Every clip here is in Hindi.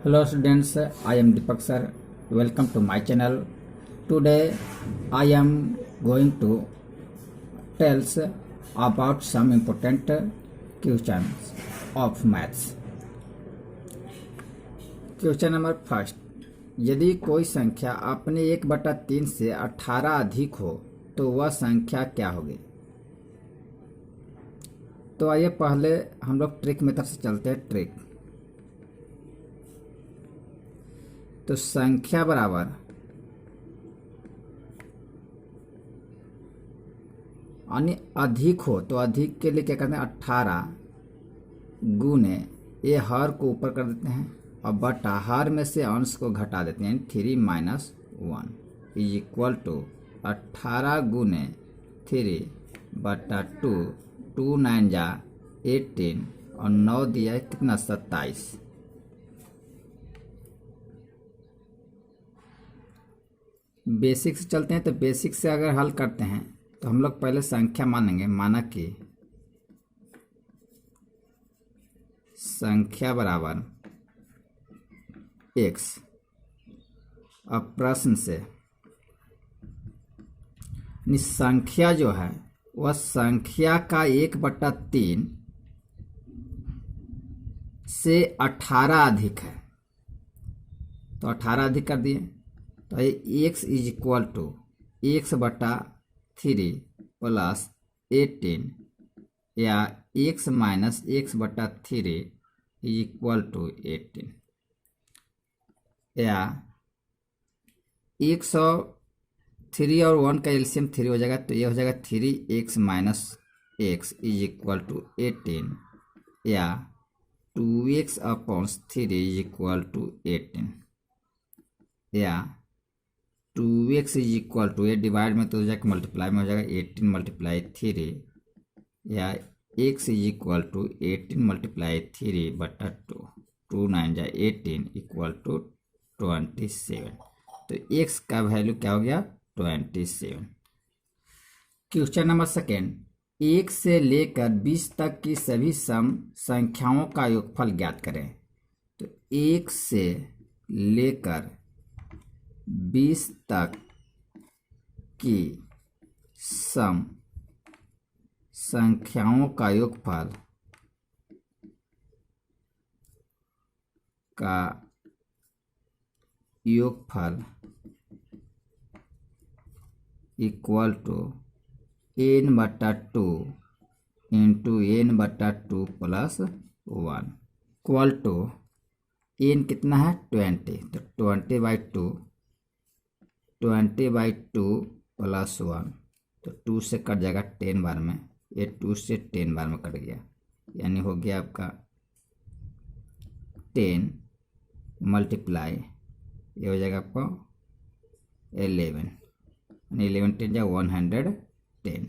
Hello students, I am Deepak sir. Welcome to my channel. Today I am going to tell about some important questions of maths. Question number first, यदि कोई संख्या अपने 1/3 से 18 अधिक हो तो वह संख्या क्या होगी। तो आइए पहले हम लोग ट्रिक मेथड से चलते हैं। ट्रिक तो संख्या बराबर यानी अधिक हो तो अधिक के लिए क्या करते हैं 18 गुने ये हर को ऊपर कर देते हैं और बटा हर में से अंश को घटा देते हैं 3 - 1 इज इक्वल टू 18 गुने 3/2 2 9 जा 18 और 9 दिया है कितना 27। बेसिक से चलते हैं। तो बेसिक से अगर हल करते हैं तो हम लोग पहले संख्या मानेंगे। माना कि संख्या बराबर x। अब प्रश्न से संख्या जो है वह संख्या का 1/3 से 18 अधिक है तो 18 अधिक कर दिए। तो ये x is equal to x/3 plus 18 या x minus x/3 is equal to 18 या 103 और 1 का एलसीएम 3 हो जाएगा तो ये हो जाएगा 3x minus x is equal to 18 या 2x/3 इज इक्वल टू 18 या 2x इज इक्वल टू ये डिवाइड में तो हो जाएगा मल्टीप्लाई में हो जाएगा 18 × 3 या x इज इक्वल टू 18 × 3/2 2 9 जा 18 इक्वल टू 27। तो x का वैल्यू क्या हो गया 27। क्वेश्चन नंबर सेकेंड, 1 से लेकर 20 तक की सभी सम संख्याओं का योगफल ज्ञात करें। तो 1 से लेकर 20 तक की सम संख्याओं का योगफल equal to n/2 into n/2 plus 1 equal to n कितना है 20 तो 20/2 प्लस 1 तो 2 से कट जाएगा 10 बार में। ये 2 से 10 बार में कट गया यानी हो गया आपका 10 मल्टीप्लाई ये हो जाएगा आपको 11 11 10 जा 110।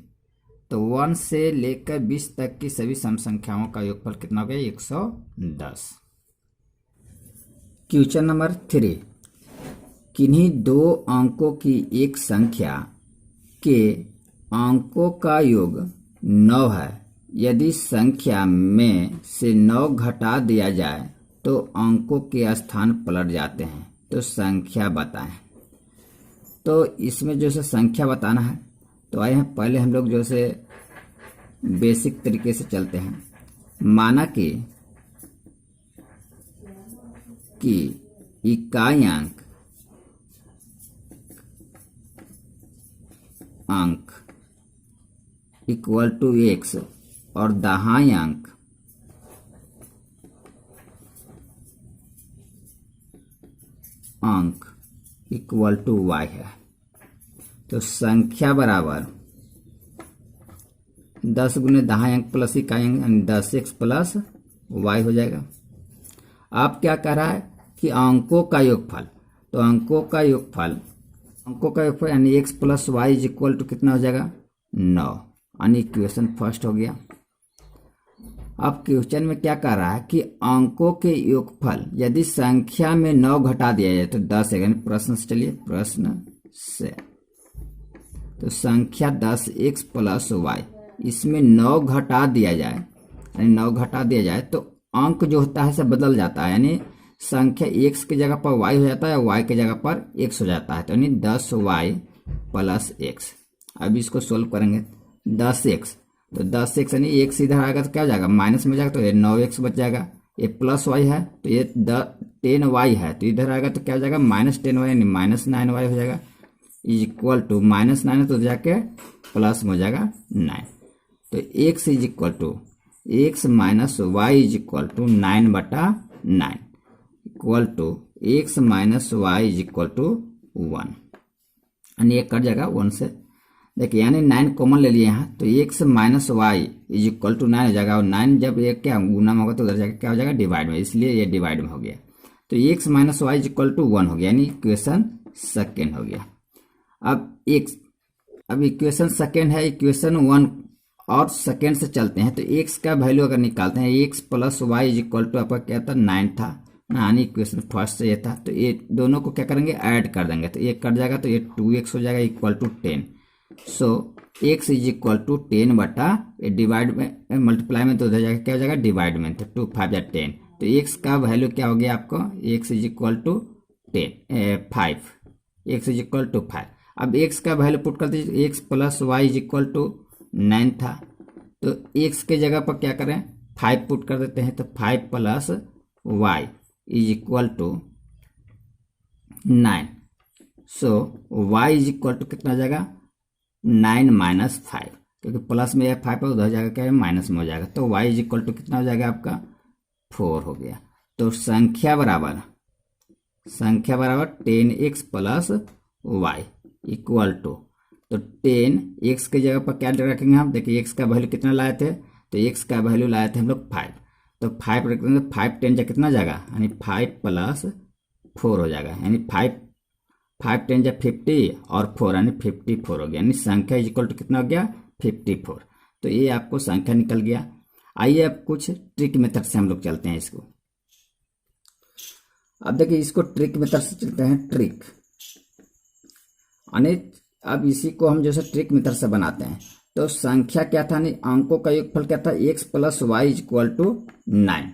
तो 1 से लेकर 20 तक की सभी सम संख्याओं का योगफल कितना हो गया 110। क्वेश्चन नंबर 3, किन्हीं 2 अंकों की एक संख्या के अंकों का योग 9 है। यदि संख्या में से 9 घटा दिया जाए तो अंकों के स्थान पलट जाते हैं। तो संख्या बताएं। तो इसमें जो है संख्या बताना है तो आए हैं पहले हम लोग जो से बेसिक तरीके से चलते हैं। माना कि इकाई अंक इक्वल टू x और दहाई अंक इक्वल टू y है। तो संख्या बराबर 10 गुने दहाई अंक प्लस इकाई अंक यानी 10x प्लस y हो जाएगा। आप क्या कह रहा है कि अंकों का योगफल। तो अंकों का योगफल यानी x plus Y is equal to कितना हो जाएगा 9 यानी इक्वेशन फर्स्ट हो गया। अब क्वेश्चन में क्या कह रहा है कि अंकों के योगफल यदि संख्या में 9 घटा दिया जाए तो 10 है। प्रश्न से चलिए प्रश्न से तो संख्या 10x प्लस वाई इसमें 9 घटा दिया जाए यानी 9 घटा दिया जाए तो अंक जो होता है सब बदल जाता है यानी संख्या x की जगह पर y हो जाता है, y की जगह पर x हो जाता है, तो यानी 10y प्लस x। अब इसको सोल्व करेंगे 10x, तो 10x यानी x इधर आएगा तो क्या हो जाएगा, माइनस में जाएगा, तो ये 9x बच जाएगा। ये प्लस y है तो ये 10y है, तो इधर आएगा तो क्या हो जाएगा, -10y यानी -9y हो जाएगा। इज इक्वल टू -9 तो जाके प्लस में हो जाएगा 9। तो x is equal to x minus Y is equal to 9/9 equal to x minus Y is equal to 1। यानी ये कट जाएगा 1 से, देखिए यानी 9 कॉमन ले लिए यहाँ, तो x minus Y is equal to 9 हो जाएगा, और 9 जब एक क्या गुना में होगा तो उधर जाकर क्या हो जाएगा, डिवाइड में, इसलिए ये डिवाइड में हो गया। तो x minus Y is equal to 1 हो गया, यानी इक्वेशन सेकेंड हो गया। अब इक्वेशन सेकेंड है, इक्वेशन 1 और सेकेंड से चलते हैं। तो x का वैल्यू अगर निकालते हैं, x plus Y is equal to आपका क्या था, 9 था, यानी इक्वेशन फर्स्ट से ये था। तो ये दोनों को क्या करेंगे, ऐड कर देंगे, तो ये कट जाएगा, तो ये 2x हो जाएगा equal to 10। So x is equal to 10 ये डिवाइड में मल्टीप्लाई में तो हो जाएगा, क्या हो जाएगा, डिवाइड में, तो 2 5 या 10। तो x का वैल्यू क्या हो गया आपको, x is equal to 5, x is equal to 5। अब x का वैल्यू पुट कर दीजिए, x plus Y is equal to 9 था, तो x के जगह पर क्या करें, 5 पुट कर देते हैं, तो 5 plus Y is equal to 9। So y is equal to कितना हो जाएगा, 9 माइनस 5, क्योंकि प्लस में 5 है, उधर हो जाएगा क्या है, माइनस में हो जाएगा। तो y इज इक्वल टू कितना हो जाएगा आपका, 4 हो गया। तो संख्या बराबर 10x plus Y equal to, तो 10x की जगह पर क्या रखेंगे हम, देखिए x का वैल्यू कितना लाए थे, तो x का वैल्यू लाए थे हम लोग 5, तो 5 रख देंगे, 5 10 जा कितना जाएगा, यानी 5 प्लस 4 हो जाएगा, यानी 5 10 जा 50 और 4 यानी 54 हो गया, यानी संख्या इज इक्वल टू कितना हो गया, 54। तो ये आपको संख्या निकल गया। आइए अब कुछ ट्रिक मेथड से हम लोग चलते हैं इसको। अब देखिए इसको ट्रिक मेथड से चलते हैं, ट्रिक यानी अब इसी को हम जैसे ट्रिक मेथड से बनाते हैं। तो संख्या क्या था, नहीं अंकों का योगफल क्या था, x plus Y is equal to 9,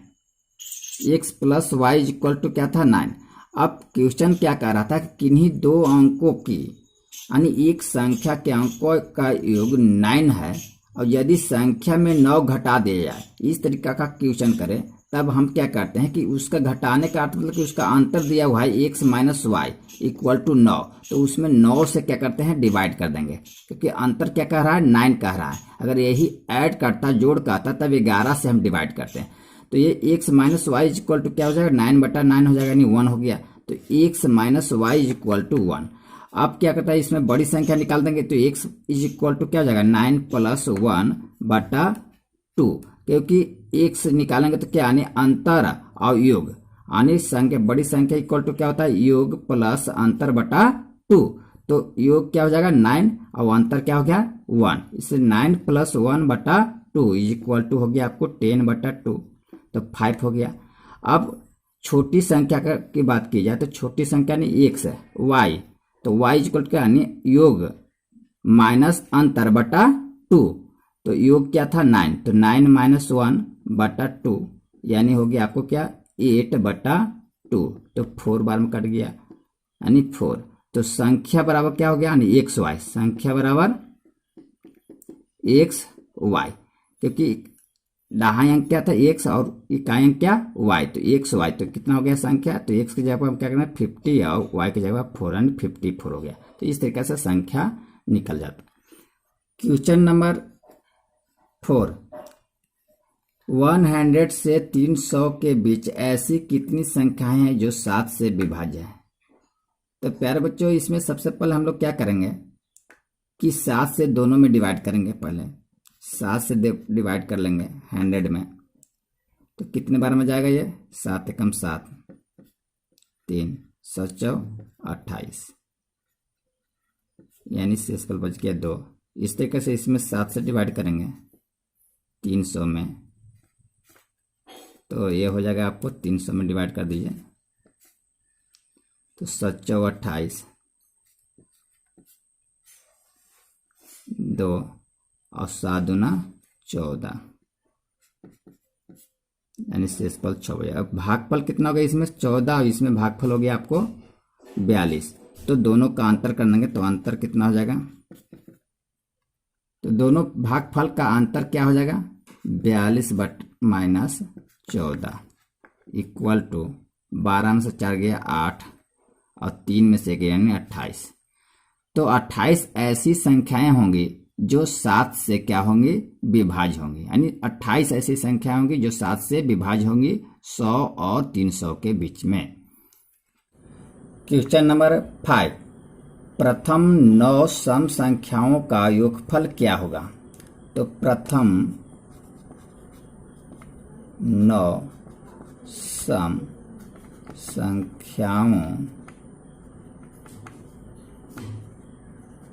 x plus Y is equal to क्या था, 9। अब क्वेश्चन क्या कह रहा था कि किन्हीं दो अंकों की यानी एक संख्या के अंकों का योग 9 है, और यदि संख्या में 9 घटा दिया जाए, इस तरीका का क्वेश्चन करें, तब हम क्या करते हैं कि उसका घटाने का अर्थ मतलब कि उसका अंतर दिया हुआ है x minus Y equal to 9, तो उसमें 9 से क्या करते हैं, डिवाइड कर देंगे, क्योंकि अंतर क्या कह रहा है, 9 कह रहा है। अगर यही ऐड करता, जोड़ करता, तब 11 से हम डिवाइड करते हैं। तो ये x minus Y is equal to क्या हो जाएगा, 9/9 हो जाएगा, यानी 1 हो गया। तो x minus Y is equal to 1। अब क्या करता है, इसमें बड़ी संख्या निकाल देंगे, तो x इज इक्वल टू क्या हो जाएगा, 9 प्लस 1/2, क्योंकि x निकालेंगे तो क्या यानी अंतर और योग, यानी संख्या बड़ी संख्या इक्वल टू क्या होता है, योग प्लस अंतर बटा 2। तो योग क्या हो जाएगा 9 और अंतर क्या हो गया 1, इससे 9 प्लस 1/2 इज इक्वल टू हो गया आपको 10/2, तो 5 हो गया। अब छोटी संख्या की बात की जाए तो छोटी संख्या नहीं x है, y, तो y इज इक्वल टू क्या यानी योग माइनस अंतर बटा 2, तो योग क्या था 9, तो 9 माइनस 1/2 यानी हो गया आपको क्या 8/2, तो 4 बार में कट गया यानी 4। तो संख्या बराबर क्या हो गया यानी एक्स वाई, संख्या बराबर एक्स वाई, क्योंकि दाहाई अंक क्या था x और इकाई अंक क्या y, तो एक्स वाई, तो कितना हो गया संख्या, तो x की जगह पर हम क्या करना है 50 और y की जगह 4 यानी 54 हो गया। तो इस तरीके से संख्या निकल जाता। क्वेश्चन नंबर 4, 100 से 300 के बीच ऐसी कितनी संख्याएं हैं जो 7 से विभाज्य है। तो प्यारे बच्चों इसमें सबसे पहले हम लोग क्या करेंगे कि 7 से दोनों में डिवाइड करेंगे, पहले 7 से डिवाइड कर लेंगे 100 में, तो कितने बार में जाएगा ये 7 एकम 7, 3 7 28, यानी शेषफल बच गया 2। इस तरीके से इसमें 7 से डिवाइड करेंगे 300 में, तो ये हो जाएगा आपको 300 में डिवाइड कर दीजिए, तो 7 28 2 और 7 दूना 14, यानी शेषफल 6 हो जाएगा। अब भागफल कितना हो गया इसमें 14 और इसमें भागफल हो गया आपको 42। तो दोनों का अंतर कर देंगे तो अंतर कितना हो जाएगा, तो दोनों भागफल का अंतर क्या हो जाएगा 42 बट माइनस 14 इक्वल टू 12 में से 4 गया 8 और 3 में से गया यानी 28। तो 28 ऐसी संख्याएं होंगी जो 7 से क्या होंगी विभाज्य होंगी, यानी 28 ऐसी संख्या होंगी जो 7 से विभाज्य होंगी 100 और 300 के बीच में। क्वेश्चन नंबर 5, प्रथम 9 सम संख्याओं का योगफल क्या होगा। तो प्रथम 9 सम संख्याओं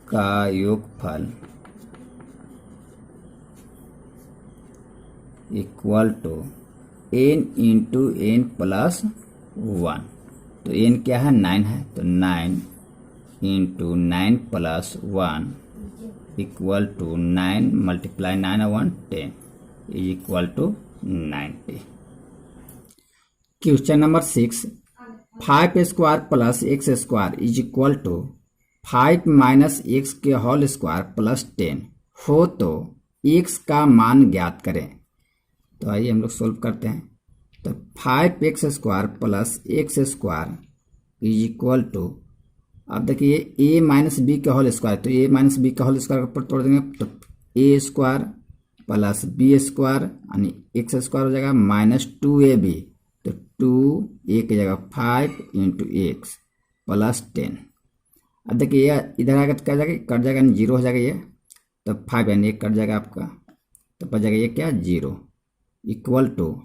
का योगफल equal to n into n plus 1। तो n क्या है 9 है, तो 9 into 9 plus 1 equal to 9 multiply 9 और 1 10 is equal to 90। Question number 6, 5 square plus X square is equal to 5 minus X के होल स्क्वायर प्लस 10 हो तो x का मान ज्ञात करें। तो आइए हम लोग सोल्व करते हैं। तो 5x square plus X square is equal to, अब देखिए a माइनस बी का होल स्क्वायर, तो a माइनस बी का होल स्क्वायर पर तोड़ देंगे तो a square plus B square यानी एक्स स्क्वायर हो जाएगा माइनस 2ab, तो 2a की जगह 5 इंटू एक्स प्लस 10। अब देखिए ये इधर आएगा तो क्या जाएगा कट जाएगा यानी 0 हो जाएगा ये, तो 5 यानी एक कट जाएगा आपका, तो बच जाएगा ये क्या 0 equal to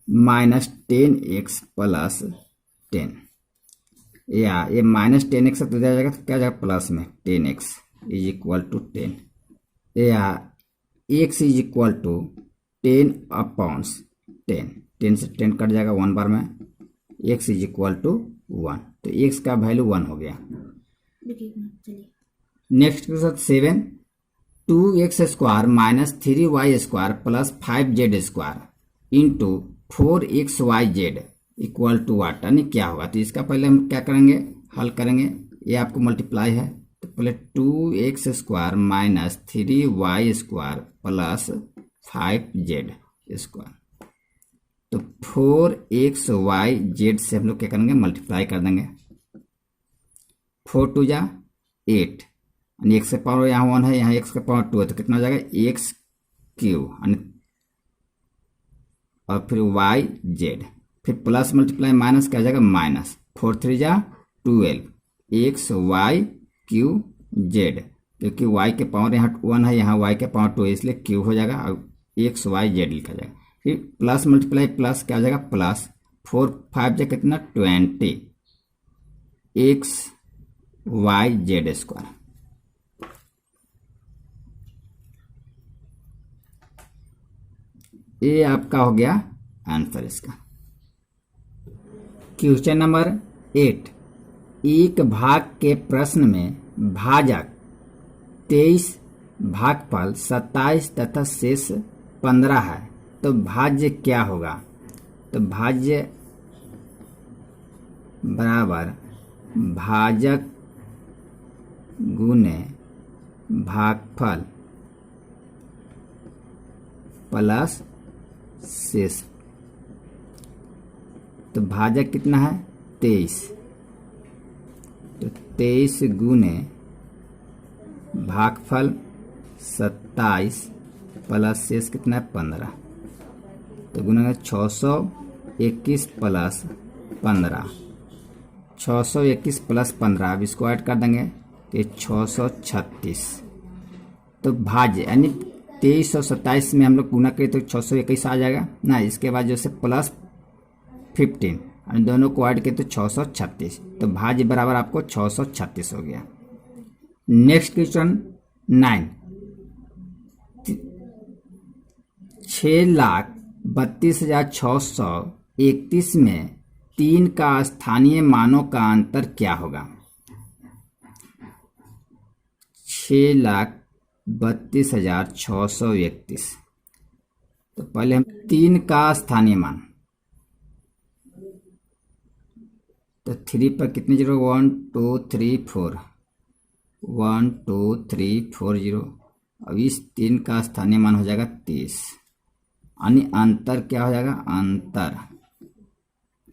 minus 10x plus 10, या ये माइनस 10x तो दिया जाएगा तो क्या जाएगा प्लस में 10x इज इक्वल टू 10, या x is equal to 10 upon 10, 10 से 10 कट जाएगा 1 बार में, x इज इक्वल टू 1, तो x का वैल्यू 1 हो गया। नेक्स्ट के साथ 7, 2x square minus 3y square plus 5z square into 4xyz equal to what, यानी क्या होगा। तो इसका पहले हम क्या करेंगे हल करेंगे, ये आपको मल्टीप्लाई है तो पहले 2x square minus 3y square plus 5z square, तो 4xyz से हम लोग क्या करेंगे मल्टीप्लाई कर देंगे, 4 2 जा 8 यानी x के पावर यहाँ 1 है यहाँ x के पावर 2 है तो कितना हो जाएगा x क्यूब यानी, और फिर वाई जेड, फिर प्लस मल्टीप्लाई माइनस क्या हो जाएगा माइनस, 4 3 जा 12 एक्स वाई क्यू जेड, क्योंकि वाई के पावर यहाँ 1 है यहाँ वाई के पावर 2 है इसलिए क्यू हो जाएगा और एक्स वाई जेड लिखा जाएगा। फिर प्लस मल्टीप्लाई प्लस क्या हो जाएगा प्लस 4 5 जा कितना 20 एक्स वाई जेड स्क्वायर। ये आपका हो गया आंसर इसका। क्वेश्चन नंबर 8, एक भाग के प्रश्न में भाजक 23 भागफल 27 तथा शेष 15 है, तो भाज्य क्या होगा। तो भाज्य बराबर भाजक गुने भागफल प्लस शेष। तो भाजक कितना है 23, तो 23 गुने भागफल 27 प्लस शेष कितना है 15, तो गुना 621 प्लस 15, 621 प्लस 15, अब इसको ऐड कर देंगे कि 636। तो भाज्य यानी 23 और 27 में हम लोग गुना करें तो 621 आ जाएगा ना, इसके बाद जैसे प्लस 15 और दोनों को ऐड करें तो 636, तो भाज्य बराबर आपको 636 हो गया। नेक्स्ट क्वेश्चन 9, 6,32,631 में 3 का स्थानीय मानों का अंतर क्या होगा। 6,32,631 तो पहले हम 3 का स्थानीय मान, तो 3 पर कितने जीरो, 1 2 3 4, 1 2 3 4 जीरो। अब इस 3 का स्थानीय मान हो जाएगा 30, यानी अंतर क्या हो जाएगा, अंतर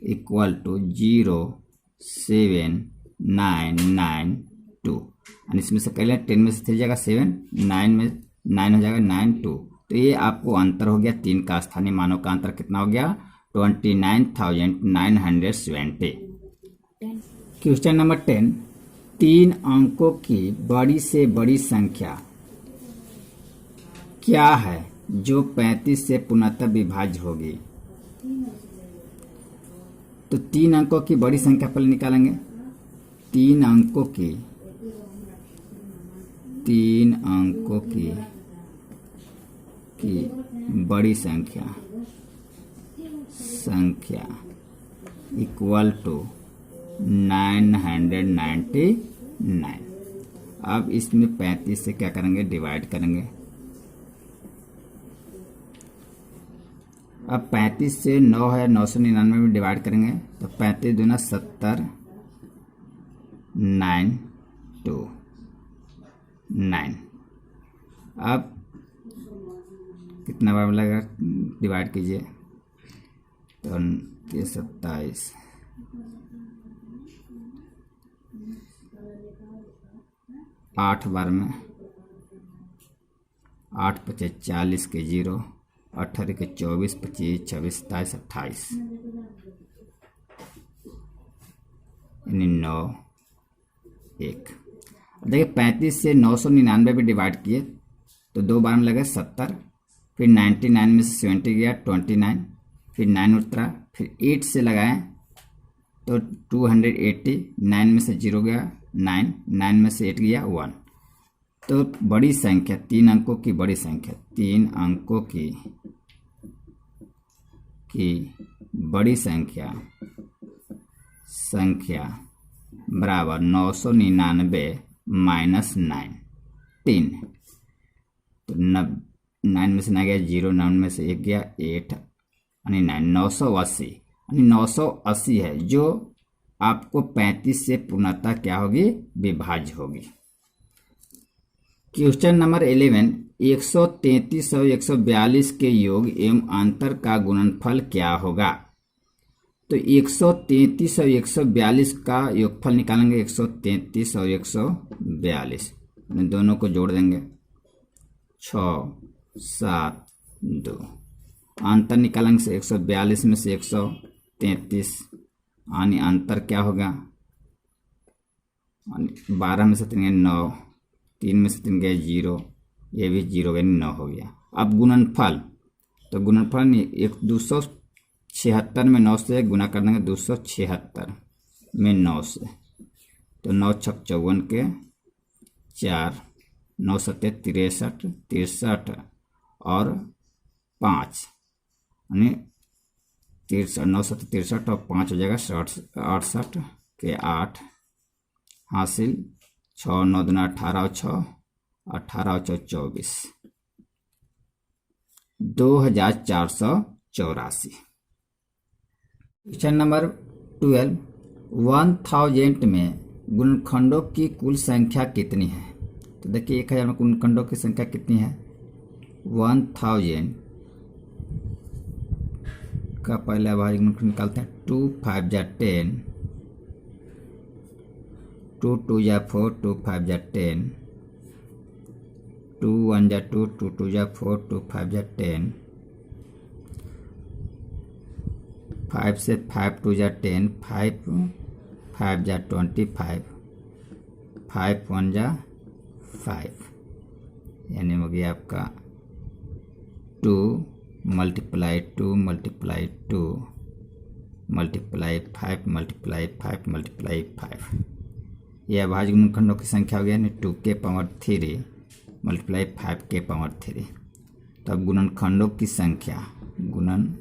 इक्वल टू 07992, यानी इसमें से पहले 10 में से 3 जाएगा 7, 9 में 9 हो जाएगा 92। तो ये आपको अंतर हो गया, 3 का स्थानीय मानों का अंतर कितना हो गया, 29,970। क्वेश्चन नंबर 10, 3 अंकों की बड़ी से बड़ी संख्या क्या है जो 35 से पूर्णतः विभाज्य होगी। तो 3 अंकों की बड़ी संख्या पहले निकालेंगे। 3 अंकों की बड़ी संख्या इक्वल टू 999। अब इसमें 35 से क्या करेंगे, डिवाइड करेंगे। अब 35 से 9 है, 999 में डिवाइड करेंगे तो 35 दूना 70, 9 2 9। अब कितना बार लगेगा, डिवाइड कीजिए तो 27, 8 बार में 8 पचे 40 के 0, 18 के 24, 25, 26, 27, 28, यानी 9 1। देखिए 35 से 999 भी डिवाइड किए तो 2 बार में लगे 70, फिर 99 में से 70 गया 29, फिर 9 उतरा, फिर 8 से लगाएं तो 280, 9 में से 0 गया 9, 9 में से 8 गया 1। तो बड़ी संख्या, 3 अंकों की बड़ी संख्या, 3 अंकों की बड़ी संख्या बराबर 999 माइनस 9 3। तो 9 में से 9 गया 0, 9 में से 1 गया 8, यानी 980, यानी 980 है जो आपको 35 से पूर्णतः क्या होगी, विभाज्य होगी। क्वेश्चन नंबर 11, 133 और 142 के योग एवं अंतर का गुणनफल क्या होगा। तो 133 और 142 का योगफल निकालेंगे। 133 और 142 दोनों को जोड़ देंगे, 6 7 2। अंतर निकालेंगे 142 में से 133, यानी अंतर क्या होगा, 12 में से 3 9, 3 में से 3 गए 0, ये भी 0 गए 9 हो गया। अब गुणनफल, तो गुणनफल 276 में 9 से गुना कर देंगे, 276 में 9 से, तो 9 छक 54 के 4, 9 सत्ते 63, 63 और 5, यानी 63, 9 सत्ते 63 और 5 हो जाएगा 68 के 8 हासिल, 6 9 दूना 18 और 6 18 और 6 24, 2484। क्वेश्चन नंबर 12, 1000 में गुणनखंडों की कुल संख्या कितनी है। तो देखिए 1000 में गुणनखंडों की संख्या कितनी है। 1000 का पहले अभाज्य गुणनखंड निकालते हैं। 2 5 जा 10, 2 2 जा 4, 2 5 जा 10, 2 1 जा 2, 2 2 जा 4, 2 5 जा 10, 5 से 5 2 जा 10, 5 5 जा 25, 5 1 जा 5, यानी हो गया आपका 2 multiply 2 multiply 2 multiply 5 multiply 5 multiply 5। यह अभाज्य गुणनखंडों की संख्या हो गया, यानी 2 के पावर 3 मल्टीप्लाई 5 के पावर 3। तो अब गुणनखंडों की संख्या, गुणनखंडों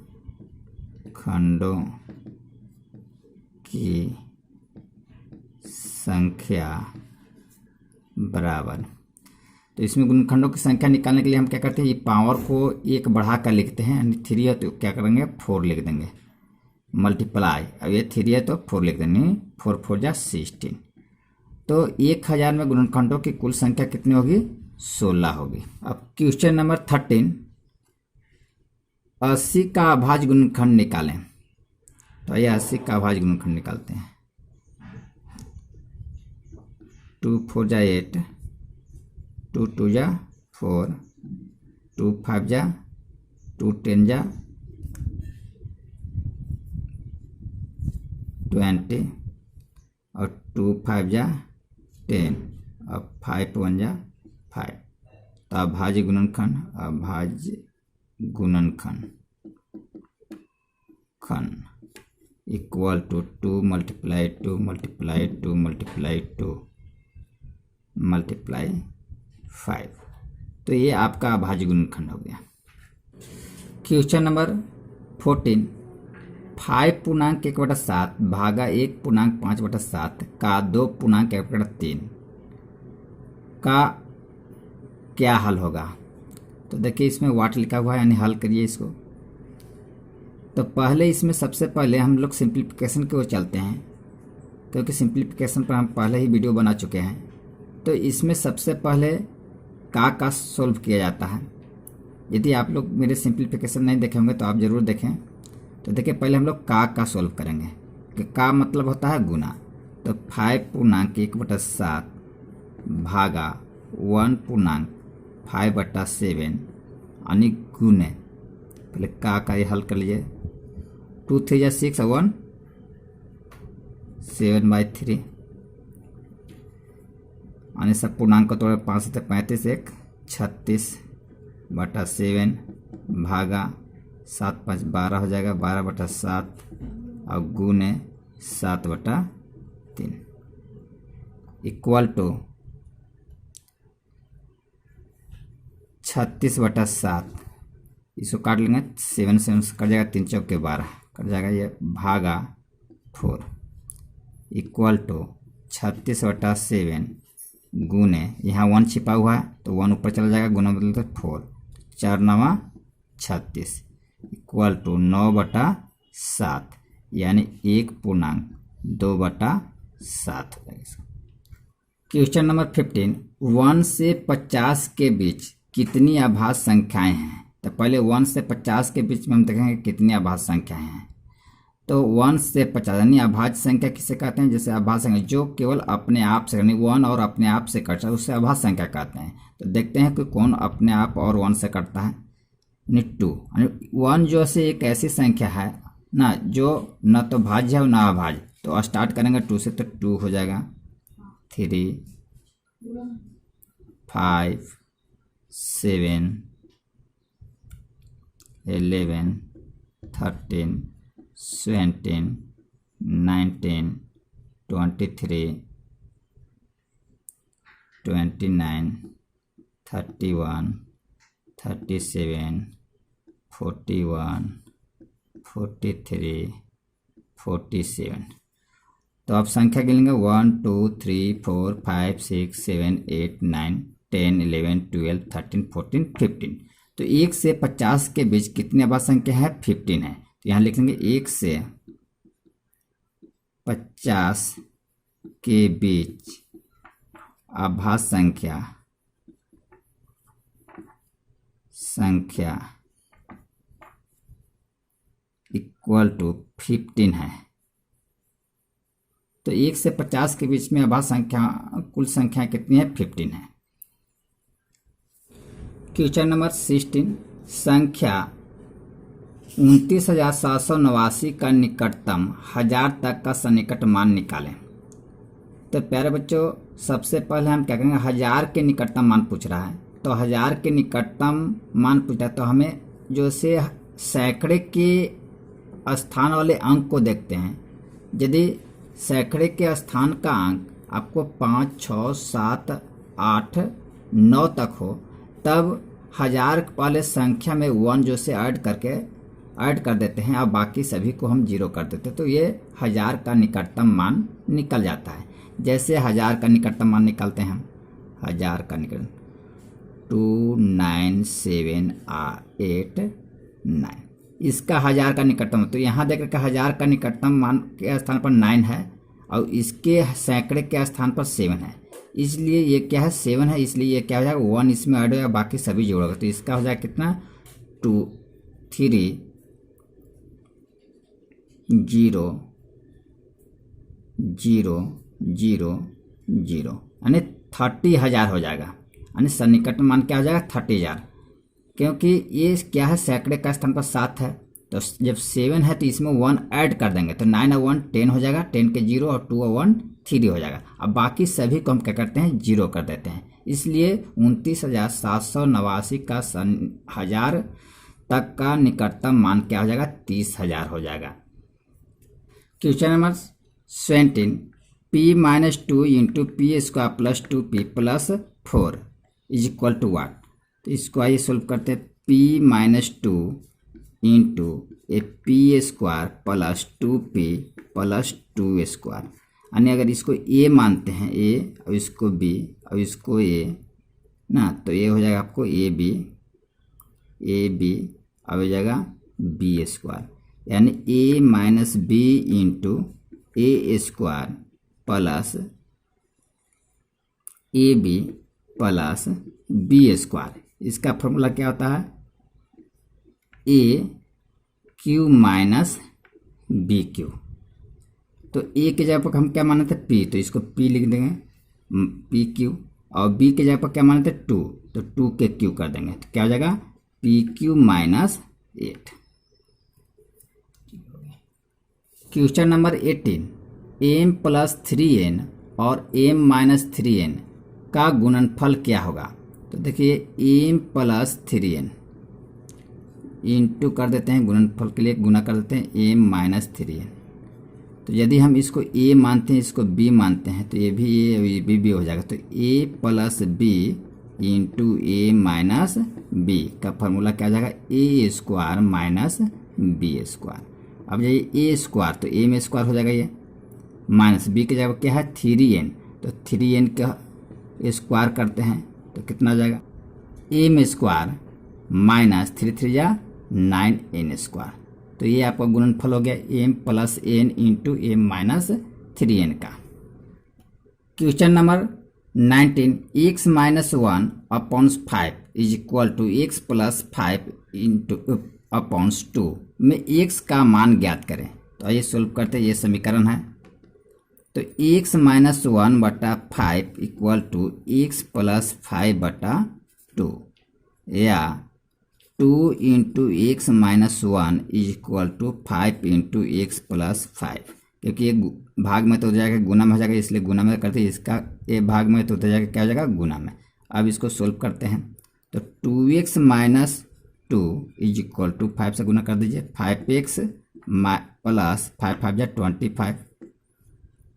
की संख्या बराबर तो इसमें गुणनखंडों की संख्या निकालने के लिए हम क्या करते हैं, ये पावर को एक बढ़ा कर लिखते हैं, यानी 3 है तो क्या करेंगे 4 लिख देंगे, मल्टीप्लाई, अब ये 3 है तो 4 लिख देंगे, 4 4 जा 16। तो 1000 में गुणनखंडों की कुल संख्या कितनी होगी, 16 होगी। अब क्वेश्चन नंबर 13, 80 का अभाज्य गुणनखंड निकालें। तो ये 80 का अभाज्य गुणनखंड निकालते हैं। 2 4 जा 8, 2 2 जा 4, 2 5 जा 2, 10 जा 20 और 2 5 जा 10 और 5 1 जा 5। तो अभाज्य गुणनखंड equal to 2 multiply 2 multiply 2 multiply 2 multiply 5। तो ये आपका अभाज्य गुणनखंड हो गया। क्वेश्चन नंबर 14, 5.1/7 भागा 1.5/7 का 2.1/3 का क्या हल होगा। तो देखिए इसमें वाट लिखा हुआ है, यानी हल करिए इसको। तो पहले इसमें सबसे पहले हम लोग सिंप्लीफिकेशन की ओर चलते हैं, क्योंकि सिंप्लीफिकेशन पर हम पहले ही वीडियो बना चुके हैं। तो इसमें सबसे पहले का सोल्व किया जाता है। यदि आप लोग मेरे सिंप्लीफिकेशन नहीं देखे होंगे तो आप ज़रूर देखें। तो देखिए पहले हम लोग का सोल्व करेंगे, कि का मतलब होता है गुना। तो 5.1/7 भागा 1.5/7 यानी गुने, पहले का ये हल कर लीजिए। 2 3 जा 6 और 1 7/3 यानी सब पूर्णांक को तोड़े 5 से 35 1 36/7 भागा 7 5 12 हो जाएगा 12/7 और गुने 7/3 इक्वल टू 36/7। इसको काट लेंगे, 7 7 कट जाएगा, 3 चौके 12 कट जाएगा, ये भागा 4 इक्वल टू 36/7 गुने, यहाँ 1 छिपा हुआ है तो 1 ऊपर चला जाएगा, गुना मतलब तो 4 4 9 36 इक्वल टू 9/7 यानी 1.2/7 हो जाएगा। क्वेश्चन नंबर 15, 1 से 50 के बीच कितनी अभाज्य संख्याएं हैं। तो पहले 1 से 50 के बीच में हम देखेंगे कितनी अभाज्य संख्याएं हैं। तो 1 से 50 यानी अभाज्य संख्या किसे कहते हैं, जैसे अभाज्य संख्या जो केवल अपने आप से यानी 1 और अपने आप से कटता है उससे अभाज्य संख्या कहते हैं। तो देखते हैं कि कौन अपने आप और 1 से कटता है। यानी 2 यानी 1 जो से एक ऐसी संख्या है ना जो न तो भाज्य है और न अभाज्य। तो स्टार्ट करेंगे 2 से, तो 2 हो जाएगा, 3 5 7 11 13 17 19 23 29 31 37 41 43 47। तो आप संख्या गिनेंगे 1 2 3 4 5 6 7 8 9 10 11 12 13 14 15। तो 1 से 50 के बीच कितनी अभाज्य संख्या है, 15 है। तो यहाँ लिखेंगे 1 से 50 के बीच अभाज्य संख्या इक्वल टू 15 है। तो 1 से 50 के बीच में अभाज्य संख्या कुल संख्या कितनी है, 15 है। क्वेश्चन नंबर 16, संख्या 29,789 का निकटतम 1000 तक का सन्निकट मान निकालें। तो प्यारे बच्चों सबसे पहले हम क्या करेंगे, 1000 के निकटतम मान पूछ रहा है। तो 1000 के निकटतम मान पूछा तो हमें जो से सैकड़े के स्थान वाले अंक को देखते हैं। यदि सैकड़े के स्थान का अंक आपको 5 6 7 8 9 तक हो तब 1000 वाले संख्या में 1 जो से ऐड कर देते हैं और बाकी सभी को हम 0 कर देते हैं। तो ये 1000 का निकटतम मान निकल जाता है। जैसे 1000 का निकटतम मान निकालते हैं हम, 1000 का निकटतम 2978 इसका 1000 का निकटतम। तो यहाँ देख रहे 1000 का निकटतम मान के स्थान पर 9 है और इसके सैकड़े के स्थान पर 7 है, इसलिए ये क्या है 7 है, इसलिए ये क्या हो जाएगा 1 इसमें ऐड हो जाएगा, बाकी सभी जोड़ोगे तो इसका हो जाएगा कितना 2 3 0 0 0 0 यानी 30,000 हो जाएगा, यानी सन्निकट मान क्या हो जाएगा 30,000, क्योंकि ये क्या है सैकड़े का स्थान पर 7 है, तो जब 7 है तो इसमें 1 ऐड कर देंगे तो 9 और 1 10 हो जाएगा, 10 के 0 और 2 और 1 3 हो जाएगा। अब बाकी सभी को हम क्या करते हैं 0 कर देते हैं, इसलिए 29,789 का 1000 तक का निकटतम मान क्या हो जाएगा 30,000 हो जाएगा। Question number 17 p minus 2 into P square plus 2p plus 4 is equal to what. तो इसको आइए सोल्व करते हैं। p minus 2 into a P square plus 2p plus 2 square, यानी अगर इसको a मानते हैं a और इसको b और इसको a ना, तो ये हो जाएगा आपको ए बी अब हो जाएगा b स्क्वायर, यानी a minus B into A square plus A B plus B square. इसका फॉर्मूला क्या होता है A cube minus B cube. तो ए के जगह पर हम क्या माने थे p, तो इसको p लिख देंगे पी क्यू, और b के जगह पर क्या माने थे 2, तो 2 के q कर देंगे, तो क्या हो जाएगा P Q minus 8। Question number 18 m plus 3n और m माइनस 3n का गुणनफल क्या होगा। तो देखिए m प्लस 3n इंटू कर देते हैं, गुणनफल के लिए गुना कर देते हैं m माइनस 3n। तो यदि हम इसको a मानते हैं इसको b मानते हैं तो ये भी a और ये भी हो जाएगा, तो a plus b into A minus B का फॉर्मूला क्या आ जाएगा A square minus B square. अब ये ए स्क्वायर तो ए में स्क्वायर हो जाएगा, ये माइनस बी की जगह क्या है 3n, तो 3n का स्क्वायर करते हैं तो कितना आ जाएगा ए में स्क्वायर माइनस 3 3 जा 9n स्क्वायर। तो ये आपका गुणनफल हो गया m plus n into M minus 3n का। Question number 19 x minus 1 upon 5 is equal to x plus 5 into upon 2 में x का मान ज्ञात करें। तो आइए सोल्व करते हैं, ये समीकरण है। तो x माइनस 1 बटा 5 इक्वल टू x प्लस 5 बटा 2 या 2 into X minus 1 is equal to 5 into X plus 5, क्योंकि ये भाग में तो हो जाएगा गुना में हो जाएगा, इसलिए गुना में करते हैं, इसका ये भाग में तो हो जाएगा क्या हो जाएगा गुना में। अब इसको सोल्व करते हैं तो 2x minus 2 is equal to 5 से गुना कर दीजिए 5x प्लस 5 5 जा 25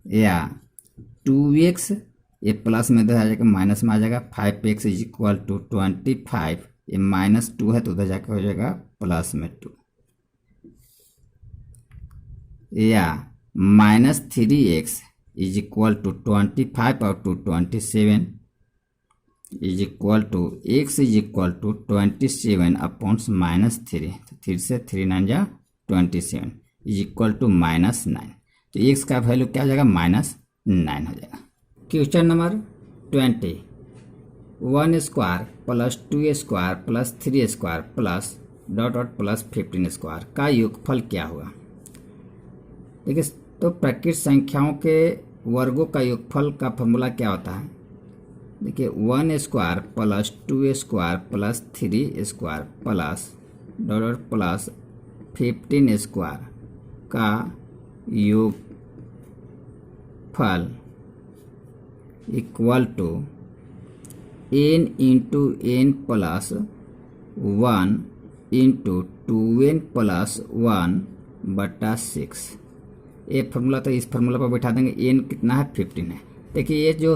या 2x ये प्लस में आ जाएगा माइनस में आ जाएगा 5x इज इक्वल टू 25, ये माइनस 2 है तो उधर जाकर हो जाएगा प्लस में 2 या minus 3x is equal to 25 और 27 is equal to x is equal to 27 upon minus 3, तो 3 से 3 9 जा 27 इज इक्वल टू माइनस 9। तो x का वैल्यू क्या हो जाएगा माइनस 9 हो जाएगा। Question number 20 1 square plus 2 square plus 3 square plus dot dot plus 15 square का योगफल क्या होगा। देखिए तो प्रकृत संख्याओं के वर्गों का योगफल का फॉर्मूला क्या होता है। देखिए 1 square plus 2 square plus 3 square plus dot dot plus 15 square का योगफल equal to n into N plus 1 into 2n plus 1 बटा 6। ये फार्मूला तो इस फार्मूला पर बैठा देंगे, n कितना है 15 है। देखिए ये जो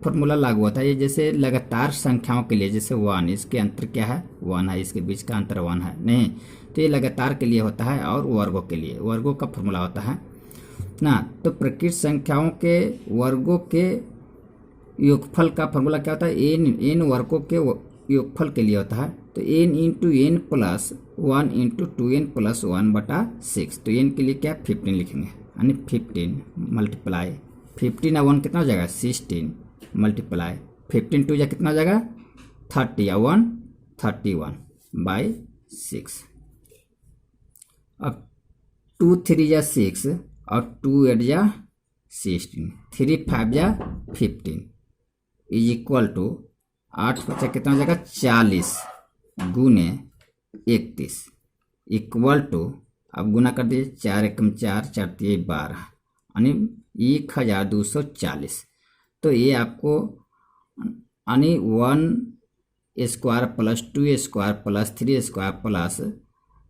फार्मूला लागू होता है ये जैसे लगातार संख्याओं के लिए, जैसे 1 इसके अंतर क्या है 1 है, इसके बीच का अंतर 1 है नहीं, तो ये लगातार के लिए होता है और वर्गों के लिए वर्गों का फार्मूला होता है ना। तो प्रकृत संख्याओं के वर्गों के योगफल का फॉर्मूला क्या होता है n वर्गों के योगफल के लिए होता है, तो n into N plus 1 into 2n plus 1/6। तो n के लिए क्या 15 लिखेंगे, यानी 15 मल्टीप्लाई 15 और 1 कितना हो जाएगा 16 मल्टीप्लाई 15 2 जा कितना हो जाएगा 30 या 1 31/6। अब 2 3 जा 6 और 2 8 जा 16, 3 5 जा 15 इज इक्वल टू 8 5 कितना हो जाएगा 40 गुने 31 इक्वल टू, अब गुना कर दीजिए 4 एकम 4 4 3 12 यानी 1240। तो ये आपको यानी 1 square plus 2 square plus 3 square plus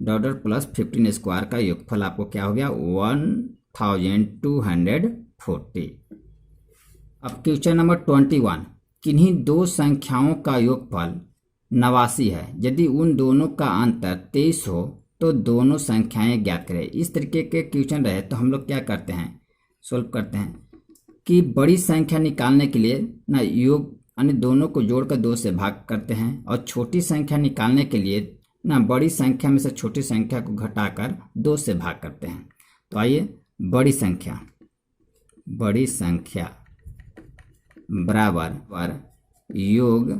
dollar plus 15 square का योगफल आपको क्या हो गया 1240। अब क्वेश्चन नंबर 21, किन्हीं दो संख्याओं का योगफल 89 है, यदि उन दोनों का अंतर 23 हो तो दोनों संख्याएं ज्ञात करें। इस तरीके के क्वेश्चन रहे तो हम लोग क्या करते हैं, सोल्व करते हैं कि बड़ी संख्या निकालने के लिए ना योग यानी दोनों को जोड़कर 2 से भाग करते हैं, और छोटी संख्या निकालने के लिए ना बड़ी संख्या में से छोटी संख्या को घटाकर 2 से भाग करते हैं। तो आइए, बड़ी संख्या बराबर योग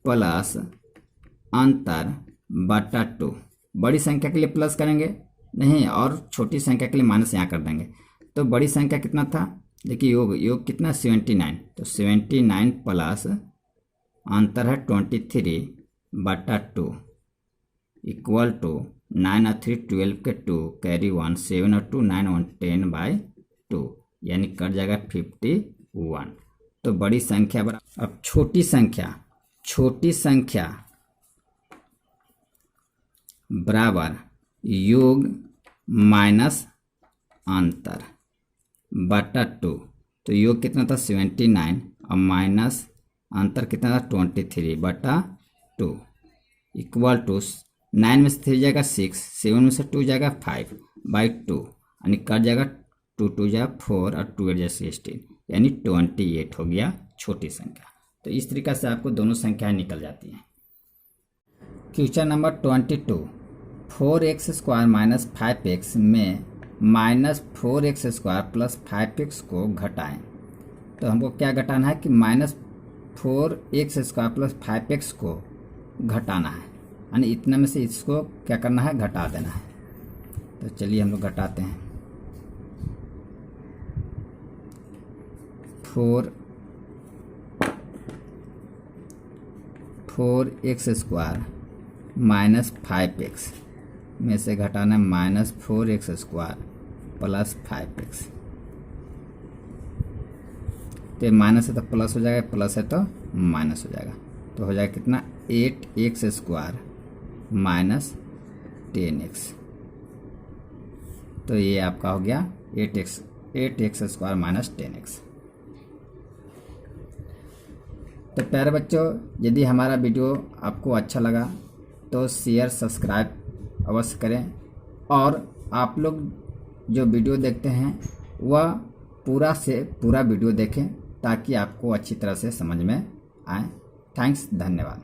प्लस अंतर बटा 2। बड़ी संख्या के लिए प्लस करेंगे नहीं, और छोटी संख्या के लिए माइनस यहाँ कर देंगे। तो बड़ी संख्या कितना था, देखिए योग कितना 79, तो 79 प्लस अंतर है 23/2 इक्वल टू 9 और 3 12 के 2 कैरी 1 7 और 2 9 1 10/2 यानी कट जाएगा 51। तो बड़ी संख्या बराबर, अब छोटी संख्या बराबर योग माइनस अंतर बटा 2। तो योग कितना था 79 और माइनस अंतर कितना था 23/2 इक्वल टू 9 में से 3 जाएगा 6, 7 में से 2 जाएगा 5/2 यानी कट जाएगा 2 2 जा 4 और 2 8 जा 16 यानी 28 हो गया छोटी संख्या। तो इस तरीक़ा से आपको दोनों संख्याएं निकल जाती हैं। Question number 22, 4x² minus 5x में माइनस 4x² प्लस 5x को घटाएं। तो हमको क्या घटाना है कि माइनस 4x² प्लस 5x को घटाना है, यानी इतना में से इसको क्या करना है घटा देना है। तो चलिए हम लोग घटाते हैं। 4x² माइनस 5x में से घटाना माइनस 4x² प्लस 5x। तो माइनस है तो प्लस हो जाएगा, प्लस है तो माइनस हो जाएगा। तो हो जाएगा कितना 8x² माइनस 10x। तो ये आपका हो गया 8x² माइनस 10x। तो प्यारे बच्चों, यदि हमारा वीडियो आपको अच्छा लगा तो शेयर सब्सक्राइब अवश्य करें, और आप लोग जो वीडियो देखते हैं वह पूरा से पूरा वीडियो देखें ताकि आपको अच्छी तरह से समझ में आए। थैंक्स, धन्यवाद।